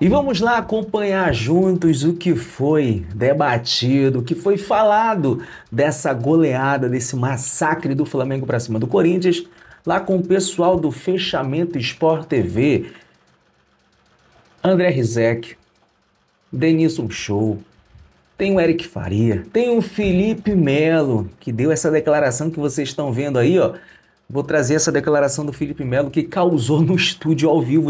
E vamos lá acompanhar juntos o que foi debatido, o que foi falado dessa goleada, desse massacre do Flamengo para cima do Corinthians, lá com o pessoal do Fechamento Sport TV. André Rizek, Denilson Show, tem o Eric Faria, tem o Felipe Melo, que deu essa declaração que vocês estão vendo aí, ó. Vou trazer essa declaração do Felipe Melo que causou no estúdio ao vivo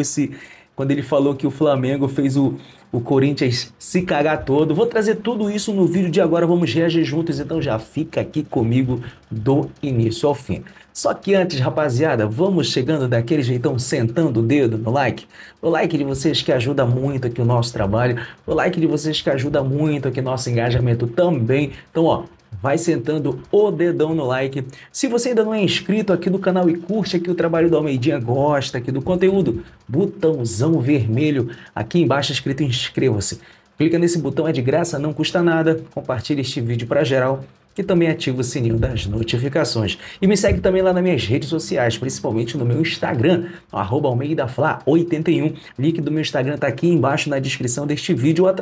quando ele falou que o Flamengo fez o Corinthians se cagar todo. Vou trazer tudo isso no vídeo de agora, vamos reagir juntos, então já fica aqui comigo do início ao fim. Só que antes, rapaziada, vamos chegando daquele jeitão, sentando o dedo no like. O like de vocês que ajuda muito aqui o nosso trabalho, o like de vocês que ajuda muito aqui o nosso engajamento também. Então, ó, vai sentando o dedão no like. Se você ainda não é inscrito aqui no canal e curte aqui o trabalho do Almeidinha, gosta aqui do conteúdo, botãozão vermelho aqui embaixo escrito inscreva-se. Clica nesse botão, é de graça, não custa nada. Compartilha este vídeo para geral e também ativa o sininho das notificações. E me segue também lá nas minhas redes sociais, principalmente no meu Instagram, @almeidafla81. Link do meu Instagram está aqui embaixo na descrição deste vídeo, ou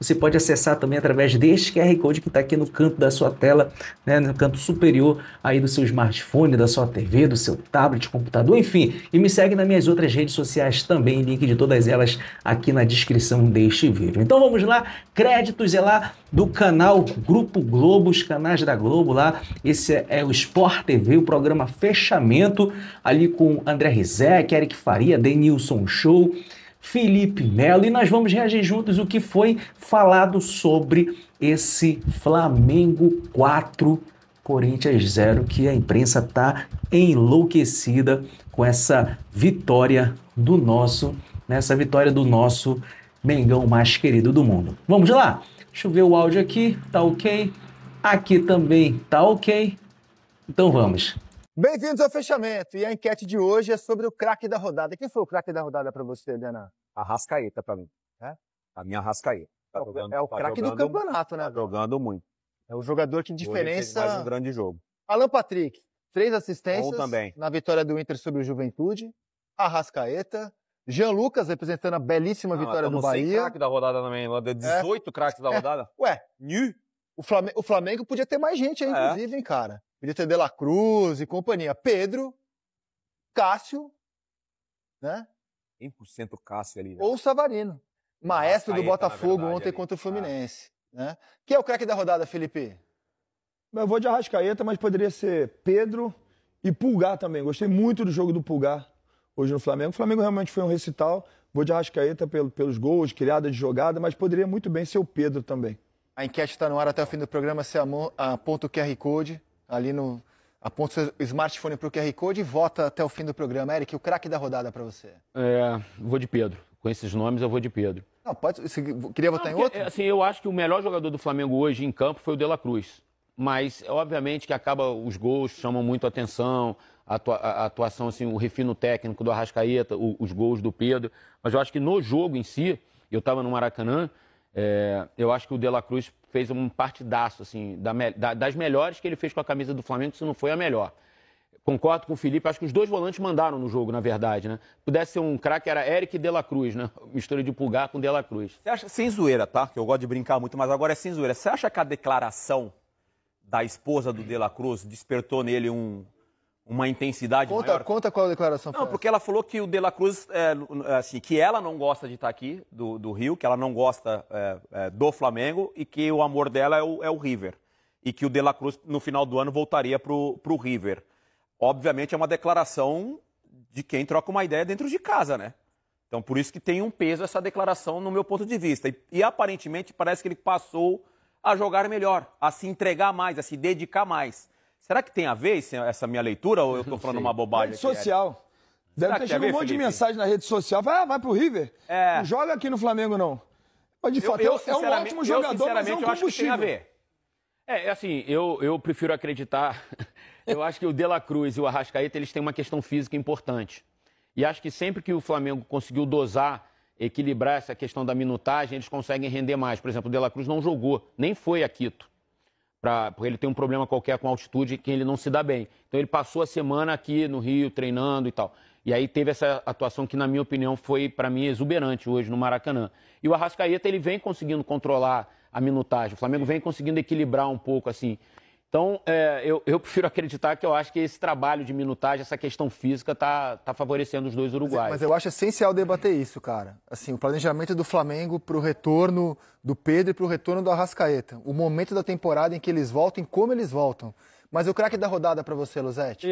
você pode acessar também através deste QR Code que está aqui no canto da sua tela, né, no canto superior aí do seu smartphone, da sua TV, do seu tablet, computador, enfim. E me segue nas minhas outras redes sociais também, link de todas elas aqui na descrição deste vídeo. Então vamos lá, créditos é lá do canal Grupo Globo, os canais da Globo lá. Esse é o Sport TV, o programa Fechamento, ali com André Rizek, Eric Faria, Denilson Show, Felipe Melo, e nós vamos reagir juntos o que foi falado sobre esse Flamengo 4, Corinthians 0, que a imprensa tá enlouquecida com essa vitória do nosso, Mengão mais querido do mundo. Vamos lá? Deixa eu ver o áudio aqui, tá ok? Aqui também tá ok? Então vamos. Bem-vindos ao Fechamento. E a enquete de hoje é sobre o craque da rodada. Quem foi o craque da rodada para você, Dena? Arrascaeta para mim. É? A minha Arrascaeta. É o craque do campeonato, né? Tá jogando muito. É o jogador que, em Hoje diferença... fez mais um grande jogo. Alan Patrick, 3 assistências também. na vitória do Inter sobre o Juventude. Arrascaeta. Jean Lucas representando a belíssima vitória do Bahia. Craque da rodada também. 18 craques da rodada. Ué, o Flamengo podia ter mais gente aí, inclusive, hein, cara? Podia ter De La Cruz e companhia. Pedro, Cássio, né? 100% Cássio ali. Né? Ou Savarino. Maestro do Botafogo ontem ali, contra o Fluminense. Né? Quem é o craque da rodada, Felipe? Eu vou de Arrascaeta, mas poderia ser Pedro e Pulgar também. Gostei muito do jogo do Pulgar hoje no Flamengo. O Flamengo realmente foi um recital. Vou de Arrascaeta pelos gols, criada de jogada, mas poderia muito bem ser o Pedro também. A enquete está no ar até o fim do programa. Você aponta o QR Code ali no... Aponta o seu smartphone para o QR Code e vota até o fim do programa. Eric, o craque da rodada para você? Vou de Pedro. Com esses nomes, eu vou de Pedro. Não, pode... Você queria votar em outro? Assim, eu acho que o melhor jogador do Flamengo hoje em campo foi o De La Cruz. Mas, obviamente, que os gols chamam muito a atenção, a atuação, assim, o refino técnico do Arrascaeta, os gols do Pedro. Mas eu acho que no jogo em si, eu estava no Maracanã, eu acho que o De La Cruz fez um partidaço, assim, das melhores que ele fez com a camisa do Flamengo, se não foi a melhor. Concordo com o Felipe, acho que os dois volantes mandaram no jogo, na verdade, né? Pudesse ser um craque, era Eric e De La Cruz, né? Mistura de Pulgar com De La Cruz. Você acha, sem zoeira, tá? Que eu gosto de brincar muito, mas agora é sem zoeira. Você acha que a declaração da esposa do De La Cruz despertou nele uma intensidade maior? Conta qual a declaração foi. Não, porque ela falou que o De La Cruz, assim, que ela não gosta de estar aqui, do Rio, que ela não gosta do Flamengo e que o amor dela é o River. E que o De La Cruz, no final do ano, voltaria pro River. Obviamente é uma declaração de quem troca uma ideia dentro de casa, né? Então, por isso que tem um peso essa declaração no meu ponto de vista. E aparentemente parece que ele passou a jogar melhor, a se entregar mais, a se dedicar mais. Será que tem a ver essa minha leitura ou eu estou falando uma bobagem? Rede social. Deve ter chegado um monte de mensagem na rede social. Vai pro River. Não joga aqui no Flamengo, não. Mas, de fato, é um ótimo jogador, mas é um eu acho que tem a ver. Assim, eu prefiro acreditar. Eu acho que o De La Cruz e o Arrascaeta, eles têm uma questão física importante. E acho que sempre que o Flamengo conseguiu dosar, equilibrar essa questão da minutagem, eles conseguem render mais. Por exemplo, o De La Cruz não jogou, nem foi a Quito. Porque ele tem um problema qualquer com altitude que ele não se dá bem. Então ele passou a semana aqui no Rio treinando e tal. E aí teve essa atuação que, na minha opinião, foi, para mim, exuberante hoje no Maracanã. E o Arrascaeta, ele vem conseguindo controlar a minutagem. O Flamengo vem conseguindo equilibrar um pouco, assim. Então, eu prefiro acreditar que eu acho que esse trabalho de minutagem, essa questão física, tá favorecendo os dois uruguaios. Mas eu acho essencial debater isso, cara. Assim, o planejamento do Flamengo para o retorno do Pedro e para o retorno do Arrascaeta. O momento da temporada em que eles voltam e como eles voltam. Mas o craque da rodada para você, Losetti?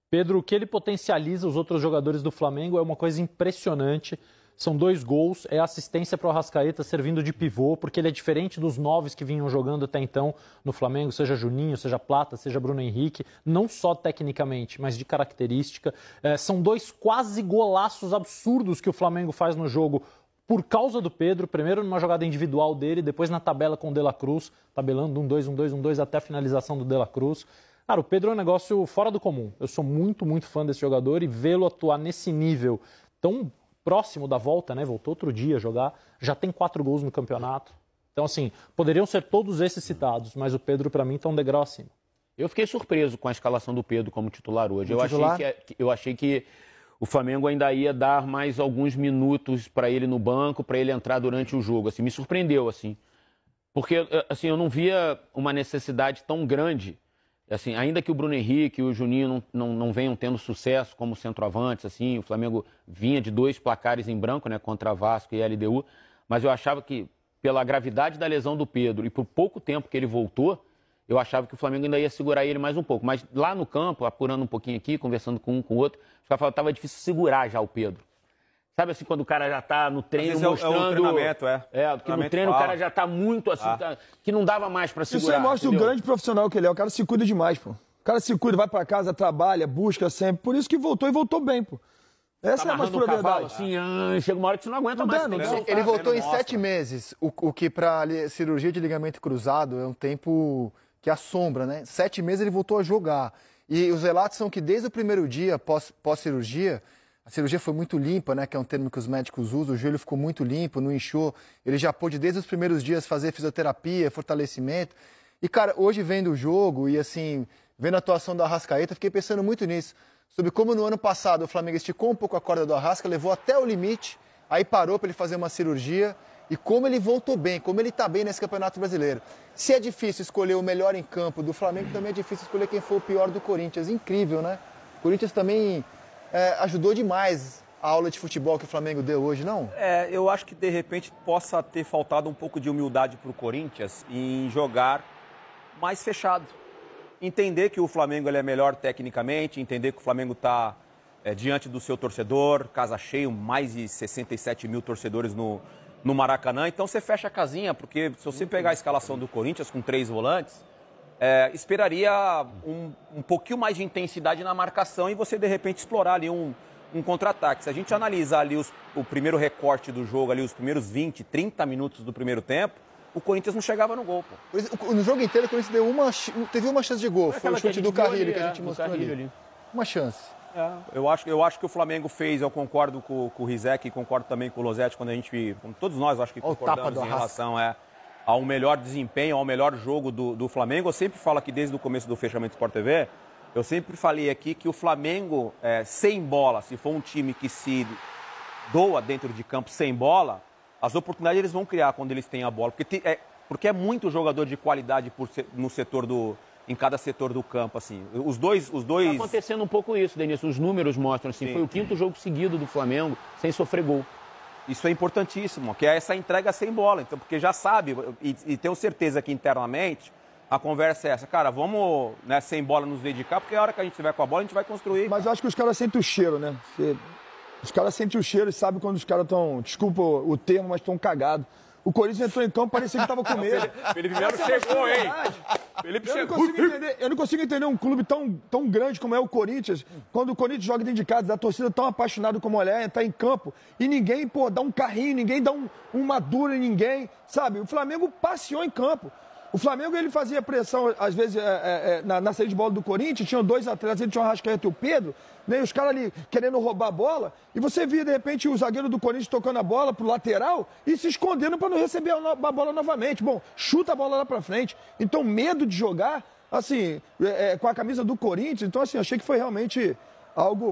Pedro, o que ele potencializa os outros jogadores do Flamengo é uma coisa impressionante. São 2 gols, é assistência para o Arrascaeta servindo de pivô, porque ele é diferente dos 9 que vinham jogando até então no Flamengo, seja Juninho, seja Plata, seja Bruno Henrique, não só tecnicamente, mas de característica. São 2 quase golaços absurdos que o Flamengo faz no jogo por causa do Pedro, primeiro numa jogada individual dele, depois na tabela com o De La Cruz, tabelando 1-2, 1-2, 1-2 até a finalização do De La Cruz. Cara, o Pedro é um negócio fora do comum. Eu sou muito, muito fã desse jogador e vê-lo atuar nesse nível tão próximo da volta, né? Voltou outro dia a jogar, já tem 4 gols no campeonato. Então, assim, poderiam ser todos esses citados, mas o Pedro, para mim, está um degrau acima. Eu fiquei surpreso com a escalação do Pedro como titular hoje. Eu achei que o Flamengo ainda ia dar mais alguns minutos para ele no banco, para ele entrar durante o jogo. Assim, me surpreendeu, assim. Porque, assim, eu não via uma necessidade tão grande. Assim, ainda que o Bruno Henrique e o Juninho não venham tendo sucesso como centroavantes, assim, o Flamengo vinha de 2 placares em branco, né, contra Vasco e LDU, mas eu achava que, pela gravidade da lesão do Pedro e por pouco tempo que ele voltou, eu achava que o Flamengo ainda ia segurar ele mais um pouco. Mas lá no campo, apurando um pouquinho aqui, conversando com um com o outro, os caras falavam que estava difícil segurar já o Pedro. Sabe assim, quando o cara já tá no treino mostrando... É o treinamento, porque no treino o cara já tá muito assim, que não dava mais pra segurar. Isso aí mostra o grande profissional que ele é. O cara se cuida demais, pô. O cara se cuida, vai pra casa, trabalha, busca sempre. Por isso que voltou e voltou bem, pô. Essa é a mais pura verdade. Assim, chega uma hora que você não aguenta mais. Ele voltou em 7 meses, o que pra cirurgia de ligamento cruzado é um tempo que assombra, né? 7 meses ele voltou a jogar. E os relatos são que desde o primeiro dia pós-cirurgia, a cirurgia foi muito limpa, né, que é um termo que os médicos usam, o joelho ficou muito limpo, não inchou. Ele já pôde, desde os primeiros dias, fazer fisioterapia, fortalecimento. E, cara, hoje vendo o jogo e, assim, vendo a atuação do Arrascaeta, fiquei pensando muito nisso. Sobre como no ano passado o Flamengo esticou um pouco a corda do Arrasca, levou até o limite, aí parou para ele fazer uma cirurgia. E como ele voltou bem, como ele está bem nesse Campeonato Brasileiro. Se é difícil escolher o melhor em campo do Flamengo, também é difícil escolher quem foi o pior do Corinthians. Incrível, né? O Corinthians também... ajudou demais a aula de futebol que o Flamengo deu hoje, não? Eu acho que de repente possa ter faltado um pouco de humildade para o Corinthians em jogar mais fechado. Entender que o Flamengo ele é melhor tecnicamente, entender que o Flamengo está diante do seu torcedor, casa cheia, mais de 67 mil torcedores no Maracanã. Então você fecha a casinha, porque se você pegar a escalação do Corinthians com 3 volantes, esperaria um pouquinho mais de intensidade na marcação e você, de repente, explorar ali um contra-ataque. Se a gente analisar ali o primeiro recorte do jogo, ali os primeiros 20, 30 minutos do primeiro tempo, o Corinthians não chegava no gol, pô. No jogo inteiro, o Corinthians teve uma chance de gol. Foi o chute do Carrilho que a gente mostrou ali. Uma chance. Eu acho que o Flamengo fez, eu concordo com o Rizek e concordo também com o Losetti, quando todos nós acho que concordamos em relação ao melhor desempenho, ao melhor jogo do Flamengo. Eu sempre falo aqui desde o começo do fechamento do Sport TV, eu sempre falei aqui que o Flamengo, sem bola, se for um time que se doa dentro de campo sem bola, as oportunidades eles vão criar quando eles têm a bola. Porque é muito jogador de qualidade em cada setor do campo, assim. Os dois... Tá acontecendo um pouco isso, Denilson. Os números mostram, assim. Sim. Foi o 5º jogo seguido do Flamengo sem sofrer gol. Isso é importantíssimo, que é essa entrega sem bola. Então, porque já sabe, e tenho certeza que internamente a conversa é essa. Cara, vamos, né, sem bola nos dedicar, porque a hora que a gente estiver com a bola, a gente vai construir. Mas eu acho que os caras sentem o cheiro, né? Os caras sentem o cheiro e sabem quando os caras estão, desculpa o termo, mas estão cagados. O Corinthians entrou em campo, parecia que estava com medo. Felipe Melo chegou, hein? Felipe chegou. Eu não consigo entender um clube tão grande como é o Corinthians, quando o Corinthians joga dentro de casa, a torcida tão apaixonada como ela tá em campo, e ninguém, dá um carrinho, ninguém dá uma dura em ninguém, sabe? O Flamengo passeou em campo. O Flamengo, ele fazia pressão, às vezes, na saída de bola do Corinthians, tinham 2 atletas, ele tinha o Arrascaeta e o Pedro, né, e os caras ali querendo roubar a bola, e você via, de repente, o zagueiro do Corinthians tocando a bola pro lateral e se escondendo para não receber a bola novamente. Bom, chuta a bola lá para frente. Então, medo de jogar, assim, com a camisa do Corinthians, então, assim, achei que foi realmente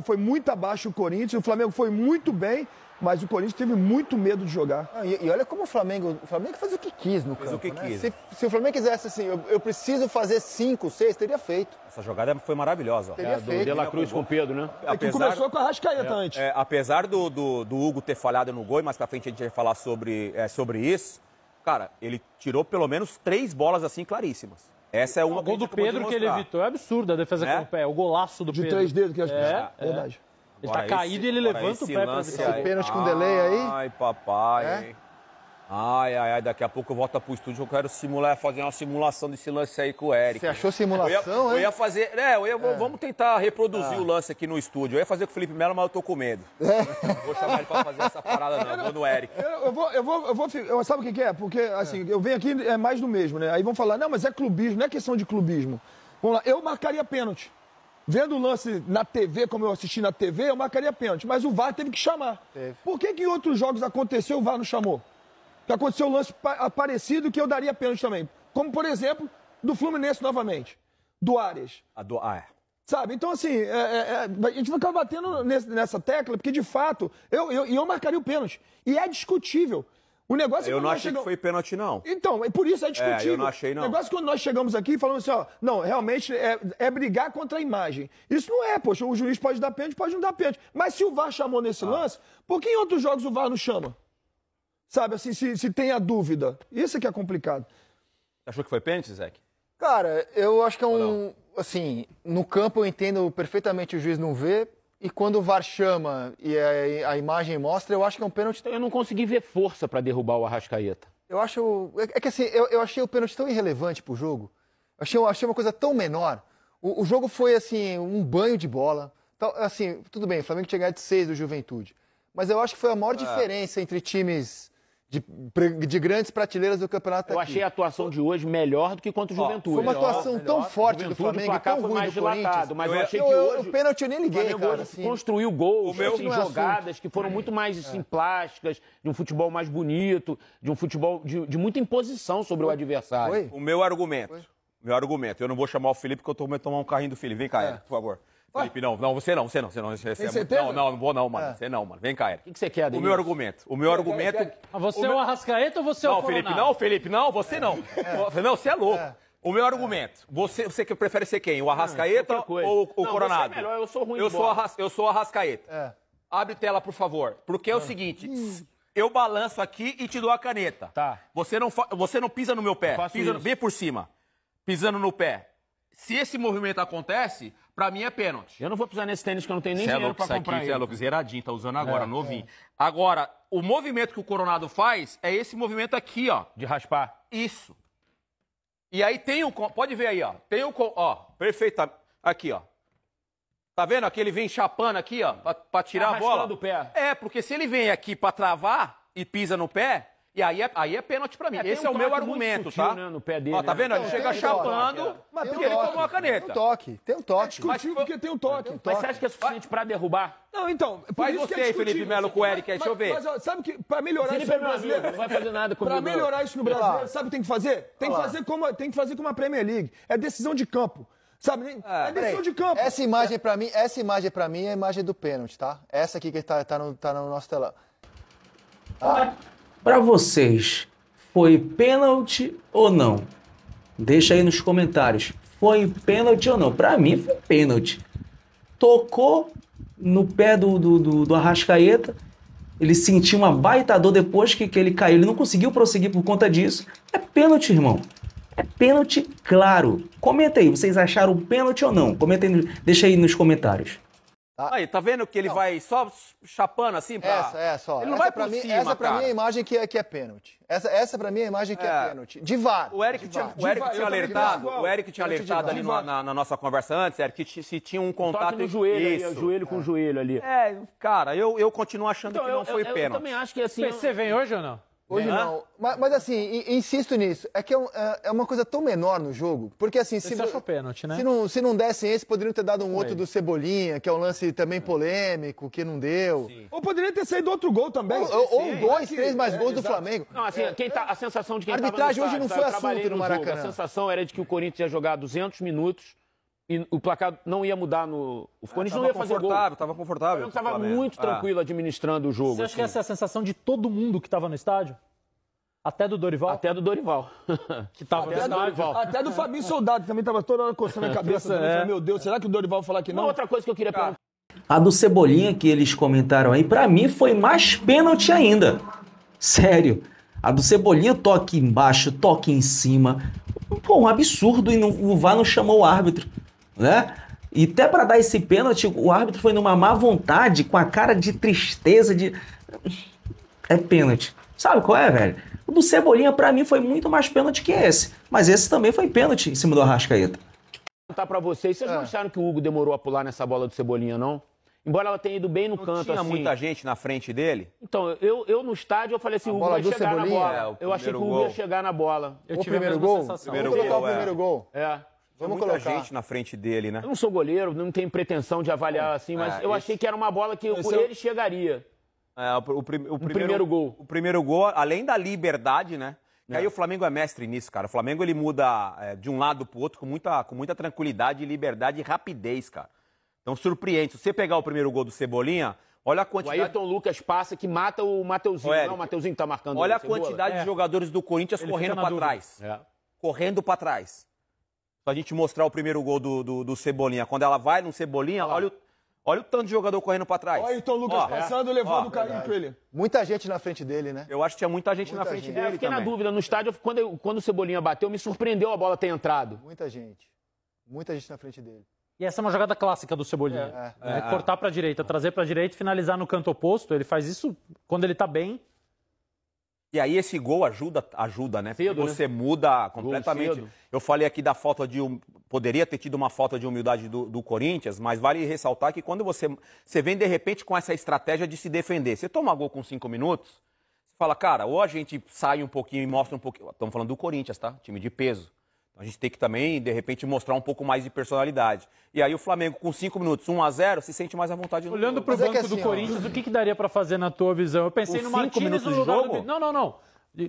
Foi muito abaixo o Corinthians, o Flamengo foi muito bem, mas o Corinthians teve muito medo de jogar. E olha como o Flamengo fez o que quis no campo. Fez o que quis. Se o Flamengo quisesse assim, eu preciso fazer 5, 6, teria feito. Essa jogada foi maravilhosa. Teria Do feito. De La Cruz com o Pedro, né? Que começou com a Arrascaeta antes. Apesar do Hugo ter falhado no gol, e mais pra frente a gente vai falar sobre isso, cara, ele tirou pelo menos 3 bolas assim claríssimas. Essa é uma O gol do Pedro que ele evitou é absurdo, a defesa com o pé. O golaço do De Pedro. 3 dedos, que acho que é verdade. Ele tá caído e ele levanta o pé pra Esse pênalti com delay aí. Ai, papai. Hein? Ai, daqui a pouco eu volto pro estúdio, eu quero fazer uma simulação desse lance aí com o Eric. Você achou simulação, eu ia fazer, vamos tentar reproduzir o lance aqui no estúdio. Eu ia fazer com o Felipe Melo, mas eu tô com medo. Vou chamar ele pra fazer essa parada não, vou no Eric. Sabe o que é? Porque, assim, eu venho aqui, é mais do mesmo, né? Aí vão falar, não, mas é clubismo, não é questão de clubismo. Vamos lá, eu marcaria pênalti. Vendo o lance na TV, como eu assisti na TV, eu marcaria pênalti. Mas o VAR teve que chamar. Por que em outros jogos aconteceu e o VAR não chamou? Que aconteceu um lance parecido que eu daria pênalti também. Como, por exemplo, do Fluminense novamente. Do Arias. Sabe? Então, assim, a gente vai acabar batendo nessa tecla, porque, de fato, eu marcaria o pênalti. E é discutível. O negócio eu não achei que foi pênalti, não. Então, por isso é discutível. Eu não achei, não. O negócio é quando nós chegamos aqui falando assim, ó, não, realmente é brigar contra a imagem. Isso não é, poxa, o juiz pode dar pênalti, pode não dar pênalti. Mas se o VAR chamou nesse lance, por que em outros jogos o VAR não chama? Sabe, assim, se tem a dúvida. Isso é que é complicado. Você achou que foi pênalti, Zé? Cara, eu acho que é um... Assim, no campo eu entendo perfeitamente o juiz não ver, e quando o VAR chama e a imagem mostra, eu acho que é um pênalti... Eu não consegui ver força pra derrubar o Arrascaeta. Eu acho... É que assim, eu achei o pênalti tão irrelevante pro jogo. Eu achei uma coisa tão menor. O jogo foi, assim, um banho de bola. Então, assim, tudo bem, o Flamengo tinha ganhado de 6 do Juventude. Mas eu acho que foi a maior diferença entre times... De grandes prateleiras do campeonato. Eu achei a atuação de hoje melhor do que contra o Juventude. Foi uma atuação tão forte do Flamengo, tão ruim mais do Corinthians. dilatado, mas eu achei que hoje... O pênalti eu nem liguei, cara. Assim, construiu gols, assim, jogadas que foram muito mais plásticas, de um futebol mais bonito, de um futebol de muita imposição sobre o adversário. O meu argumento, eu não vou chamar o Felipe porque eu tô comendo tomar um carrinho do Felipe. Vem cá, Eric, por favor. Felipe, não, você não. Não vou não, mano. Você não, mano. Vem cá, Eric. O que você quer, Denilson? O meu argumento... Você é o Arrascaeta ou você é o Coronado? Não, Felipe, não, você não. Não, você é louco. O meu argumento, você que prefere ser quem? O Arrascaeta ou o Coronado? Você é melhor, eu sou ruim eu sou o Arrascaeta. Abre tela, por favor. Porque é o seguinte... Eu balanço aqui e te dou a caneta. Tá. Você não pisa no meu pé. Pisa bem por cima. Pisando no pé. Se esse movimento acontece, pra mim é pênalti. Eu não vou pisar nesse tênis que eu não tenho nem dinheiro pra comprar. Você é louco, zeradinho, tá usando agora, novinho. Agora, o movimento que o Coronado faz é esse movimento aqui, ó. De raspar. Isso. E aí tem o... Pode ver aí, ó. Tem o... Ó, perfeito. Aqui, ó. Tá vendo? Aqui ele vem chapando aqui, ó, pra tirar a bola. Do pé. Porque se ele vem aqui pra travar e pisa no pé... E aí é pênalti pra mim. Esse é o meu argumento, sutil, tá? né, no pé dele, ó, tá vendo? Ele chega chapando porque ele tomou a caneta. Tem um toque. É discutível porque tem um toque. Mas você acha que é suficiente pra derrubar? Não, então... Faz você aí, Felipe Melo, com o Eric, aí, deixa eu ver. Mas sabe que pra melhorar isso Felipe no brasileiro... Não vai fazer nada comigo. Pra melhorar isso no brasileiro, sabe o que tem que fazer? Tem que fazer como a Premier League. É decisão de campo. Sabe? É decisão de campo. Essa imagem pra mim é a imagem do pênalti, tá? Essa aqui que tá no nosso telão. Pra vocês, foi pênalti ou não? Deixa aí nos comentários. Foi pênalti ou não? Pra mim foi pênalti. Tocou no pé do Arrascaeta. Ele sentiu uma baita dor depois que ele caiu. Ele não conseguiu prosseguir por conta disso. É pênalti, irmão. É pênalti, claro. Comenta aí, vocês acharam pênalti ou não? Comenta aí, deixa aí nos comentários. Aí, tá vendo que ele vai só chapando assim pra... Essa, Ele não vai por cima, essa pra mim é a imagem que é pênalti. Essa pra mim é a imagem que é pênalti. De VAR. O Eric tinha alertado ali na nossa conversa antes, Eric, que se tinha um contato... Toque no joelho, ali, joelho com joelho ali. Cara, eu continuo achando que não foi pênalti. Eu também acho que assim... Você vem hoje ou não? Hoje não. Mas assim, insisto nisso. É que é uma coisa tão menor no jogo. Porque assim, Você achou pênalti, né? se não dessem esse, poderiam ter dado um outro do Cebolinha, que é um lance também polêmico, que não deu. Sim. Ou poderia ter saído outro gol também. Ou 2, 3 mais gols do Flamengo. Não, assim, a sensação de quem a arbitragem hoje não foi assunto no Maracanã. A sensação era de que o Corinthians ia jogar 200 minutos E o placar não ia mudar no... O Corinthians não ia fazer gol. Tava confortável. Estava muito tranquilo administrando o jogo. Você acha que essa é a sensação de todo mundo que estava no estádio? Até do Dorival? Até do Dorival. Que tava no estádio. Até do Fabinho Soldado, que também estava toda hora coçando a cabeça. Meu Deus, será que o Dorival vai falar que não? Uma outra coisa que eu queria perguntar. A do Cebolinha que eles comentaram aí, pra mim foi mais pênalti ainda. Sério. A do Cebolinha, toque embaixo, toque em cima. Pô, um absurdo e o VAR não chamou o árbitro, né? E até pra dar esse pênalti, o árbitro foi numa má vontade, com a cara de tristeza, de... É pênalti. Sabe qual é, velho? O do Cebolinha, pra mim, foi muito mais pênalti que esse. Mas esse também foi pênalti em cima do Arrascaeta. Perguntar pra vocês não acharam que o Hugo demorou a pular nessa bola do Cebolinha, não? Embora ela tenha ido bem no canto, tinha assim. muita gente na frente dele? Então, eu no estádio, eu falei assim, o Hugo vai chegar na bola. Eu achei que o Hugo ia chegar na bola. Eu O tive a primeiro mesma gol? sensação. Vamos colocar o primeiro gol. É. Vamos muita colocar. gente na frente dele, né? Eu não sou goleiro, não tenho pretensão de avaliar assim, mas eu achei que era uma bola que ele chegaria. O primeiro gol. O primeiro gol, além da liberdade, né? E aí o Flamengo é mestre nisso, cara. O Flamengo ele muda de um lado pro outro com muita tranquilidade, liberdade e rapidez, cara. Então surpreende. Se você pegar o primeiro gol do Cebolinha, olha a O quantidade... Ayrton Lucas passa que mata o Mateuzinho. Não, o Mateuzinho tá marcando. Olha a Cebola. quantidade de jogadores do Corinthians correndo pra trás. Correndo pra trás. Pra gente mostrar o primeiro gol do Cebolinha. Quando ela vai no Cebolinha, olha o tanto de jogador correndo pra trás. Olha o Ayrton Lucas passando, levando o carinho com ele. Muita gente na frente dele, né? Eu acho que tinha muita gente na frente gente. dele Eu fiquei também. na dúvida. No estádio, quando o Cebolinha bateu, me surpreendeu a bola ter entrado. Muita gente. Muita gente na frente dele. E essa é uma jogada clássica do Cebolinha. Cortar pra direita, trazer pra direita e finalizar no canto oposto. Ele faz isso quando ele tá bem. E aí esse gol ajuda, né? Cedo, Porque você muda completamente. cedo. Eu falei aqui da falta de... Poderia ter tido uma falta de humildade do Corinthians, mas vale ressaltar que quando você vem, de repente, com essa estratégia de se defender, você toma gol com 5 minutos, você fala, cara, ou a gente sai um pouquinho e mostra um pouquinho... Estamos falando do Corinthians, tá? Time de peso. A gente tem que também, de repente, mostrar um pouco mais de personalidade. E aí o Flamengo, com 5 minutos, 1-0, se sente mais à vontade no Olhando pro Mas é banco que assim, do Corinthians, o que daria pra fazer na tua visão? Eu pensei Com no 5 Martínez minutos no de lugar jogo? do... Não.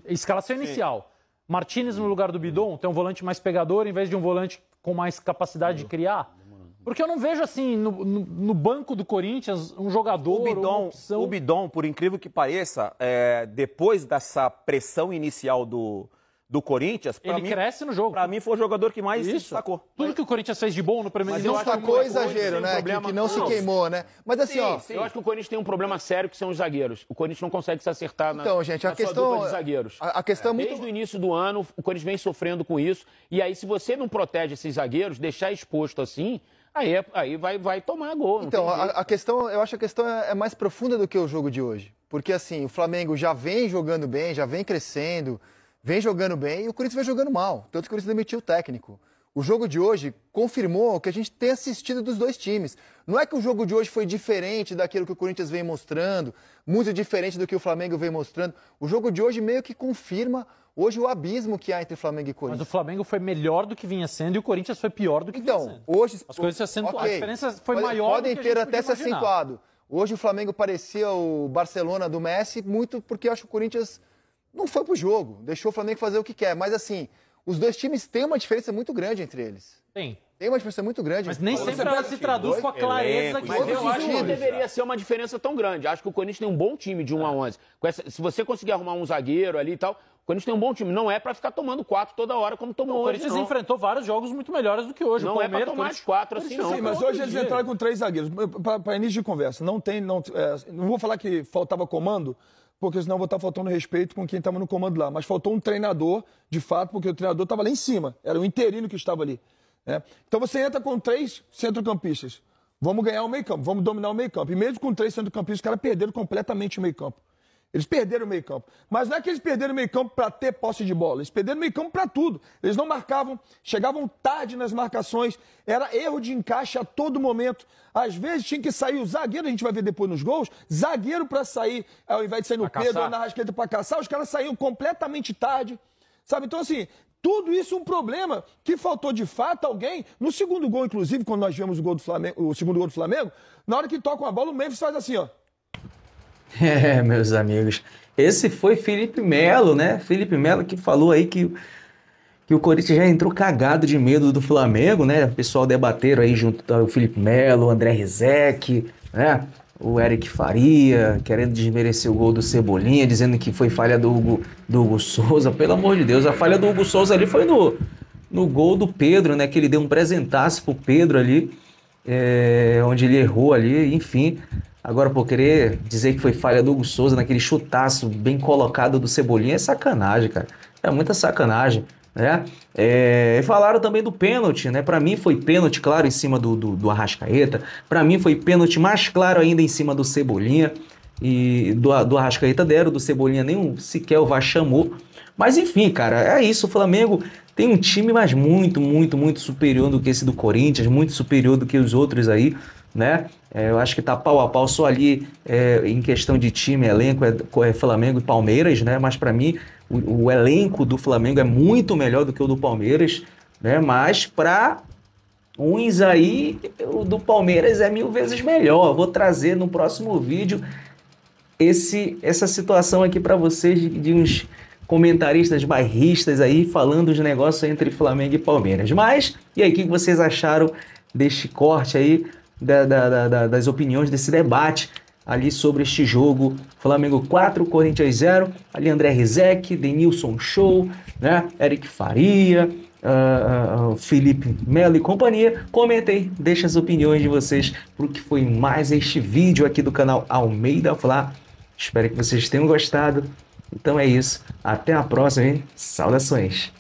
Escalação inicial. Martínez no lugar do Bidon, tem um volante mais pegador, em vez de um volante com mais capacidade de criar. Porque eu não vejo, assim, no banco do Corinthians, um jogador, uma opção... O Bidon, por incrível que pareça, depois dessa pressão inicial do Corinthians... Ele cresce no jogo. Pra mim, foi o jogador que mais se destacou. Tudo que o Corinthians fez de bom no primeiro... Mas não sacou exagero, né? Que não se queimou, né? Mas assim, ó... Eu acho que o Corinthians tem um problema sério que são os zagueiros. O Corinthians não consegue se acertar Então, gente, a sua questão... dupla de zagueiros. A questão é muito... Desde o início do ano, o Corinthians vem sofrendo com isso. E aí, se você não protege esses zagueiros, deixar exposto assim, aí vai tomar gol. Não Então, tem jeito. a questão, eu acho que a questão é mais profunda do que o jogo de hoje. Porque assim, o Flamengo já vem jogando bem, já vem crescendo, vem jogando bem e o Corinthians vem jogando mal. Tanto que o Corinthians demitiu o técnico. O jogo de hoje confirmou o que a gente tem assistido dos dois times. Não é que o jogo de hoje foi diferente daquilo que o Corinthians vem mostrando, muito diferente do que o Flamengo vem mostrando. O jogo de hoje meio que confirma hoje o abismo que há entre Flamengo e Corinthians. Mas o Flamengo foi melhor do que vinha sendo e o Corinthians foi pior do que vinha sendo. Hoje... As coisas se acentuaram. Ok. A diferença foi maior Podem do que a ter gente até podia se imaginar. acentuado. Hoje o Flamengo parecia o Barcelona do Messi, muito porque eu acho que o Corinthians não foi pro jogo, deixou o Flamengo fazer o que quer. Mas assim, os dois times têm uma diferença muito grande entre eles. Tem. Tem uma diferença muito grande. Mas nem sempre ela se traduz com a clareza que Mas todos eu os acho que não times. deveria ser uma diferença tão grande. Acho que o Corinthians tem um bom time de 1 a 11. Se você conseguir arrumar um zagueiro ali e tal, o Corinthians tem um bom time. Não é pra ficar tomando 4 toda hora como tomou O hoje, Corinthians não. enfrentou vários jogos muito melhores do que hoje. Não o é pra Palmeiras, tomar Corinthians- as 4 assim, não. Sim, mas Outro hoje eles dia. entraram com 3 zagueiros. Para início de conversa, não vou falar que faltava comando, porque senão eu vou estar faltando respeito com quem estava no comando lá. Mas faltou um treinador, de fato, porque o treinador estava lá em cima. Era o interino que estava ali. Né? Então você entra com 3 centrocampistas. Vamos ganhar o meio-campo, vamos dominar o meio-campo. E mesmo com 3 centrocampistas, os caras perderam completamente o meio-campo. Eles perderam o meio-campo. Mas não é que eles perderam o meio-campo para ter posse de bola. Eles perderam o meio-campo para tudo. Eles não marcavam, chegavam tarde nas marcações. Era erro de encaixe a todo momento. Às vezes tinha que sair o zagueiro, a gente vai ver depois nos gols, zagueiro para sair, ao invés de sair no Pedro ou na Arrascaeta para caçar, os caras saíam completamente tarde. Sabe? Então, assim, tudo isso um problema que faltou de fato alguém. No segundo gol, inclusive, quando nós vemos o segundo gol do Flamengo, na hora que toca uma bola, o Memphis faz assim, ó. Meus amigos, esse foi Felipe Melo, né? Felipe Melo que falou aí que que o Corinthians já entrou cagado de medo do Flamengo, né? O pessoal debateram aí junto ao Felipe Melo, o André Rizek, né? O Eric Faria, querendo desmerecer o gol do Cebolinha, dizendo que foi falha do Hugo Souza. Pelo amor de Deus, a falha do Hugo Souza ali foi no gol do Pedro, né? Que ele deu um presentaço pro Pedro ali, onde ele errou ali, enfim. Agora, por querer dizer que foi falha do Hugo Souza naquele chutaço bem colocado do Cebolinha, é sacanagem, cara. É muita sacanagem, né? Falaram também do pênalti, né? Para mim foi pênalti claro em cima do Arrascaeta. Para mim foi pênalti mais claro ainda em cima do Cebolinha. E do Arrascaeta deram, do Cebolinha nenhum sequer o VAR chamou. Mas enfim, cara, é isso. O Flamengo tem um time, mas muito, muito, muito superior do que esse do Corinthians, muito superior do que os outros aí, né? Eu acho que tá pau a pau só ali em questão de time, elenco, é Flamengo e Palmeiras, né? Mas para mim o elenco do Flamengo é muito melhor do que o do Palmeiras, né? Mas para uns aí, o do Palmeiras é 1000 vezes melhor. Eu vou trazer no próximo vídeo essa situação aqui para vocês de uns comentaristas bairristas aí falando os negócios entre Flamengo e Palmeiras. Mas, e aí, o que vocês acharam deste corte aí, das opiniões, desse debate ali sobre este jogo? Flamengo 4, Corinthians 0, ali André Rizek, Denilson Show, né? Eric Faria, Felipe Melo e companhia. Comentem, deixem as opiniões de vocês pro que foi mais este vídeo aqui do canal Almeida Fla. Espero que vocês tenham gostado. Então é isso. Até a próxima, hein? Saudações!